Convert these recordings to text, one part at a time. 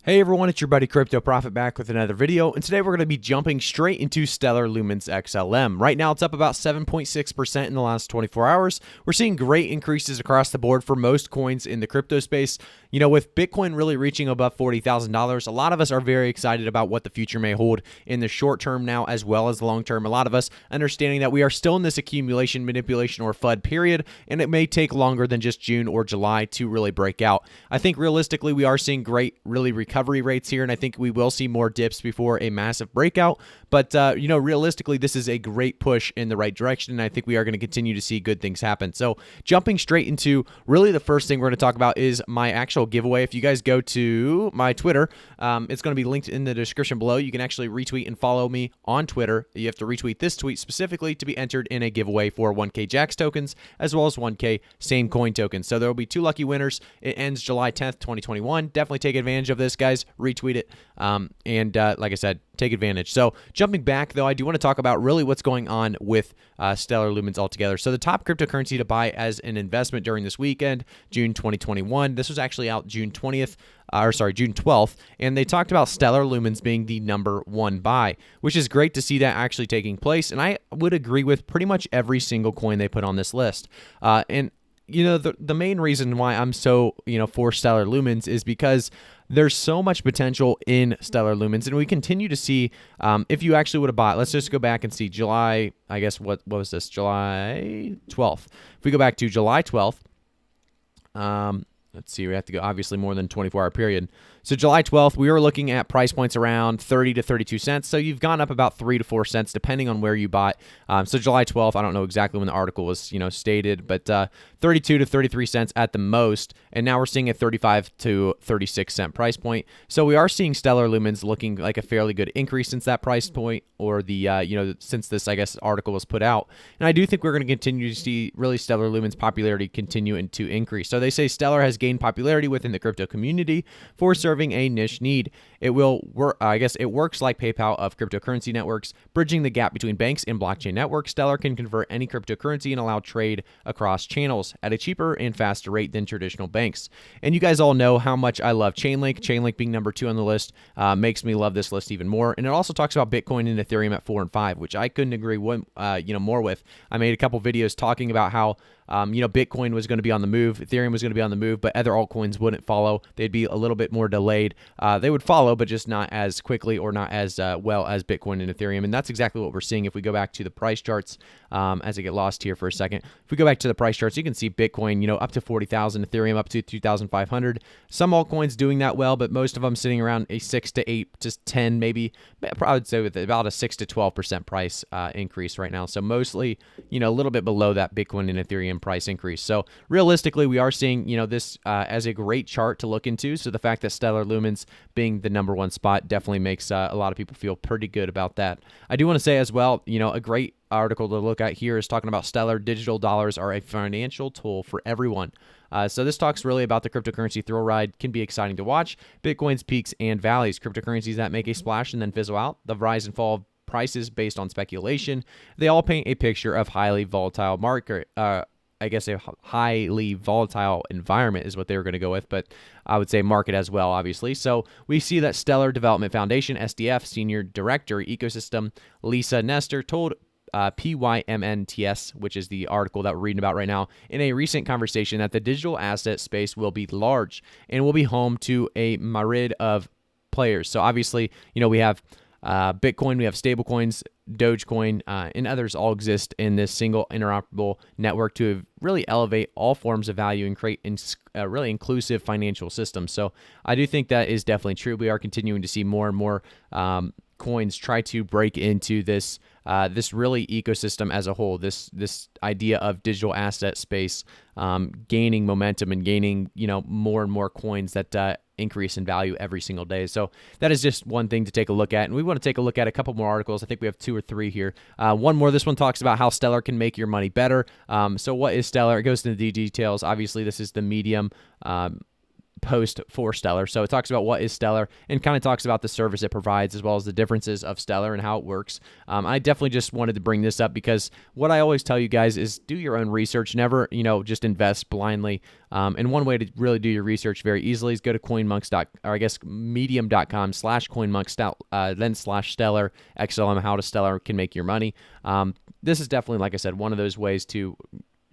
Hey everyone, it's your buddy Crypto Profit back with another video, and today we're going to be jumping straight into Stellar Lumens XLM. Right now it's up about 7.6% in the last 24 hours. We're seeing great increases across the board for most coins in the crypto space. You know, with Bitcoin really reaching above $40,000, a lot of us are very excited about what the future may hold in the short term now as well as the long term. A lot of us understanding that we are still in this accumulation, manipulation, or FUD period, and it may take longer than just June or July to really break out. I think realistically we are seeing great, really recovery rates here, and I think we will see more dips before a massive breakout. But, you know, realistically, this is a great push in the right direction, and I think we are going to continue to see good things happen. So jumping straight into really the first thing we're going to talk about is my actual giveaway. If you guys go to my Twitter, it's going to be linked in the description below. You can actually retweet and follow me on Twitter. You have to retweet this tweet specifically to be entered in a giveaway for 1K Jax tokens as well as 1K same coin tokens. So there will be 2 lucky winners. It ends July 10th, 2021. Definitely take advantage of this, guys. Retweet it. Like I said, take advantage. So jumping back, though, I do want to talk about really what's going on with Stellar Lumens altogether. So the top cryptocurrency to buy as an investment during this weekend, June 2021. This was actually out June 12th, and they talked about Stellar Lumens being the #1 buy, which is great to see that actually taking place. And I would agree with pretty much every single coin they put on this list. You know, the main reason why I'm so, for Stellar Lumens is because there's so much potential in Stellar Lumens, and we continue to see, if you actually would have bought, let's just go back and see July, I guess, what was this? July 12th. If we go back to July 12th, let's see, we have to go obviously more than 24-hour period. So July 12th, we were looking at price points around 30 to 32 cents. So you've gone up about 3 to 4 cents depending on where you bought. So July 12th, I don't know exactly when the article was, stated, but 32 to 33 cents at the most. And now we're seeing a 35 to 36 cent price point. So we are seeing Stellar Lumens looking like a fairly good increase since that price point, or the since this, I guess, article was put out. And I do think we're going to continue to see really Stellar Lumens popularity continue to increase. So they say Stellar has gained popularity within the crypto community for serving a niche need. It will work. I guess it works like PayPal of cryptocurrency networks, bridging the gap between banks and blockchain networks. Stellar can convert any cryptocurrency and allow trade across channels at a cheaper and faster rate than traditional banks. And you guys all know how much I love Chainlink. Chainlink being #2 on the list makes me love this list even more. And it also talks about Bitcoin and Ethereum at 4 and 5, which I couldn't agree more with. I made a couple videos talking about how Bitcoin was going to be on the move, Ethereum was going to be on the move, but other altcoins wouldn't follow. They'd be a little bit more delayed. They would follow, but just not as quickly or not as well as Bitcoin and Ethereum. And that's exactly what we're seeing. If we go back to the price charts, as I get lost here for a second, if we go back to the price charts, you can see Bitcoin, up to 40,000, Ethereum up to 2,500. Some altcoins doing that well, but most of them sitting around a 6 to 8 to 10, maybe. I would say with about a 6 to 12% price increase right now. So mostly, a little bit below that Bitcoin and Ethereum price increase. So realistically, we are seeing, this as a great chart to look into. So the fact that Stellar Lumens being the #1 spot definitely makes a lot of people feel pretty good about that. I do want to say as well, a great article to look at here is talking about Stellar digital dollars are a financial tool for everyone. So this talks really about the cryptocurrency thrill ride. Can be exciting to watch. Bitcoin's peaks and valleys, cryptocurrencies that make a splash and then fizzle out, the rise and fall of prices based on speculation. They all paint a picture of highly volatile market. I guess a highly volatile environment is what they were going to go with, but I would say market as well, obviously. So we see that Stellar Development Foundation, SDF, Senior Director, Ecosystem, Lisa Nestor, told PYMNTS, which is the article that we're reading about right now, in a recent conversation that the digital asset space will be large and will be home to a myriad of players. So obviously, we have Bitcoin, we have stablecoins, Dogecoin, and others all exist in this single interoperable network to really elevate all forms of value and create a really inclusive financial system. So I do think that is definitely true. We are continuing to see more and more coins try to break into this really ecosystem as a whole. This idea of digital asset space gaining momentum and gaining more and more coins that increase in value every single day. So that is just one thing to take a look at. And we want to take a look at a couple more articles. I think we have 2 or 3 here. One more. This one talks about how Stellar can make your money better. So what is Stellar? It goes into the details. Obviously, this is the Medium post for Stellar. So it talks about what is Stellar and kind of talks about the service it provides as well as the differences of Stellar and how it works. I definitely just wanted to bring this up because what I always tell you guys is do your own research. Never, just invest blindly. And one way to really do your research very easily is go to medium.com/coinmonks, then /Stellar XLM, how to Stellar can make your money. This is definitely, like I said, one of those ways to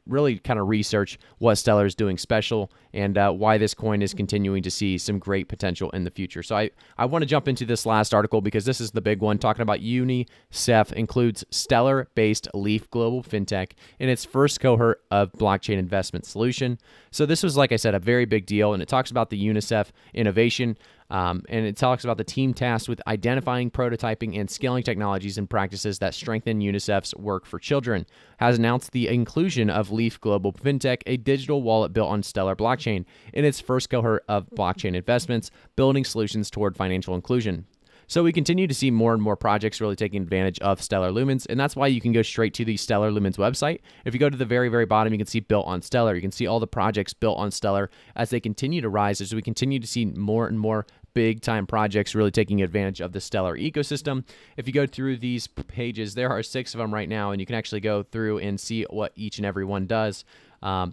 really kind of research what Stellar is doing special and why this coin is continuing to see some great potential in the future. So I want to jump into this last article because this is the big one, talking about UniCEF includes Stellar-based Leaf Global FinTech in its first cohort of blockchain investment solution. So this was, like I said, a very big deal, and it talks about the UniCEF innovation. And it talks about the team tasked with identifying, prototyping, and scaling technologies and practices that strengthen UniCEF's work for children, has announced the inclusion of Leaf Global FinTech, a digital wallet built on Stellar blockchain, in its first cohort of blockchain investments, building solutions toward financial inclusion. So we continue to see more and more projects really taking advantage of Stellar Lumens, and that's why you can go straight to the Stellar Lumens website. If you go to the very, very bottom, you can see built on Stellar. You can see all the projects built on Stellar as they continue to rise, as we continue to see more and more big-time projects really taking advantage of the Stellar ecosystem. If you go through these pages, there are 6 of them right now, and you can actually go through and see what each and every one does.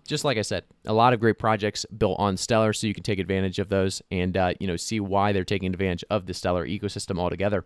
Just like I said, a lot of great projects built on Stellar, so you can take advantage of those and see why they're taking advantage of the Stellar ecosystem altogether.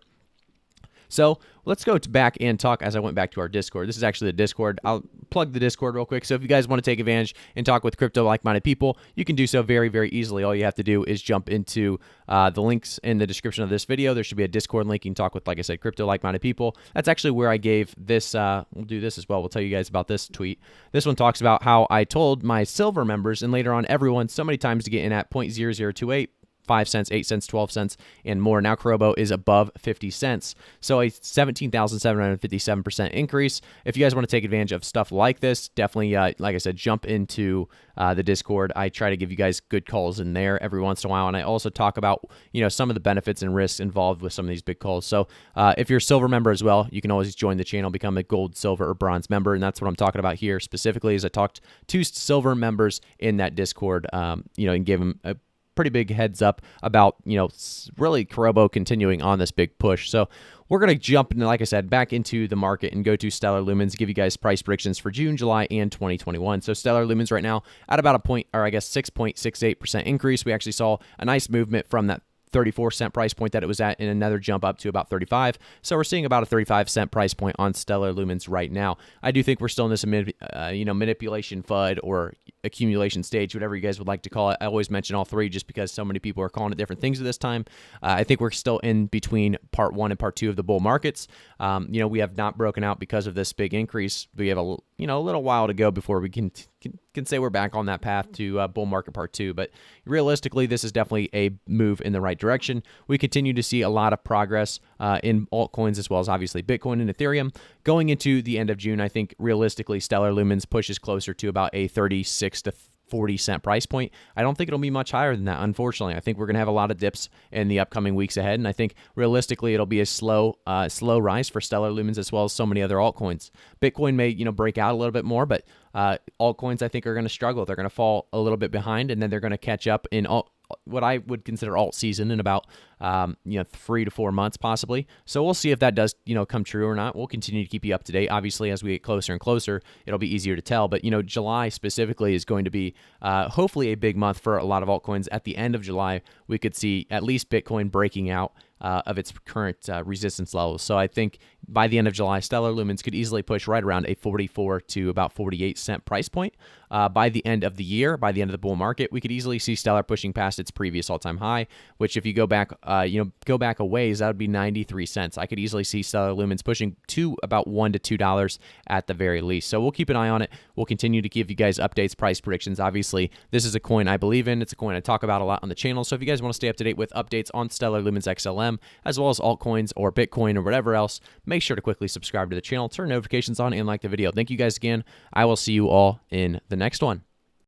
So let's go back and talk as I went back to our Discord. This is actually the Discord. I'll plug the Discord real quick. So if you guys want to take advantage and talk with crypto like-minded people, you can do so very, very easily. All you have to do is jump into the links in the description of this video. There should be a Discord link. You can talk with, like I said, crypto like-minded people. That's actually where I gave this. We'll do this as well. We'll tell you guys about this tweet. This one talks about how I told my silver members and later on everyone so many times to get in at 0.0028. 5 cents, 8 cents, 12 cents, and more. Now Kurobo is above 50 cents. So a 17,757% increase. If you guys want to take advantage of stuff like this, definitely, like I said, jump into the Discord. I try to give you guys good calls in there every once in a while, and I also talk about, some of the benefits and risks involved with some of these big calls. So if you're a silver member as well, you can always join the channel, become a gold, silver, or bronze member, and that's what I'm talking about here specifically, is I talked to silver members in that Discord, and gave them a pretty big heads up about, really Kurobo continuing on this big push. So we're going to jump, like I said, back into the market and go to Stellar Lumens, give you guys price predictions for June, July, and 2021. So Stellar Lumens right now at about a 6.68% increase. We actually saw a nice movement from that 34-cent price point that it was at, and another jump up to about 35. So we're seeing about a 35-cent price point on Stellar Lumens right now. I do think we're still in this manipulation FUD or accumulation stage, whatever you guys would like to call it. I always mention all three just because so many people are calling it different things at this time. I think we're still in between part 1 and part 2 of the bull markets. We have not broken out because of this big increase. We have a little while to go before we can say we're back on that path to bull market part 2. But realistically, this is definitely a move in the right direction. We continue to see a lot of progress in altcoins as well as obviously Bitcoin and Ethereum. Going into the end of June, I think realistically Stellar Lumens pushes closer to about a 36 to 40-cent price point. I don't think it'll be much higher than that, unfortunately. I think we're going to have a lot of dips in the upcoming weeks ahead, and I think realistically it'll be a slow rise for Stellar Lumens as well as so many other altcoins. Bitcoin may break out a little bit more, but altcoins I think are going to struggle. They're going to fall a little bit behind, and then they're going to catch up in what I would consider alt season in about 3 to 4 months possibly. So we'll see if that does come true or not. We'll continue to keep you up to date. Obviously, as we get closer and closer, it'll be easier to tell. But July specifically is going to be hopefully a big month for a lot of altcoins. At the end of July, we could see at least Bitcoin breaking out of its current resistance levels. So I think by the end of July, Stellar Lumens could easily push right around a 44 to about 48 cent price point. By the end of the year, by the end of the bull market, we could easily see Stellar pushing past its previous all-time high, which if you go back, go back a ways, that would be 93 cents. I could easily see Stellar Lumens pushing to about $1 to $2 at the very least. So we'll keep an eye on it. We'll continue to give you guys updates, price predictions. Obviously, this is a coin I believe in. It's a coin I talk about a lot on the channel. So if you guys want to stay up to date with updates on Stellar Lumens XLM, as well as altcoins or Bitcoin or whatever else, make sure to quickly subscribe to the channel, turn notifications on, and like the video. Thank you guys again. I will see you all in the next one.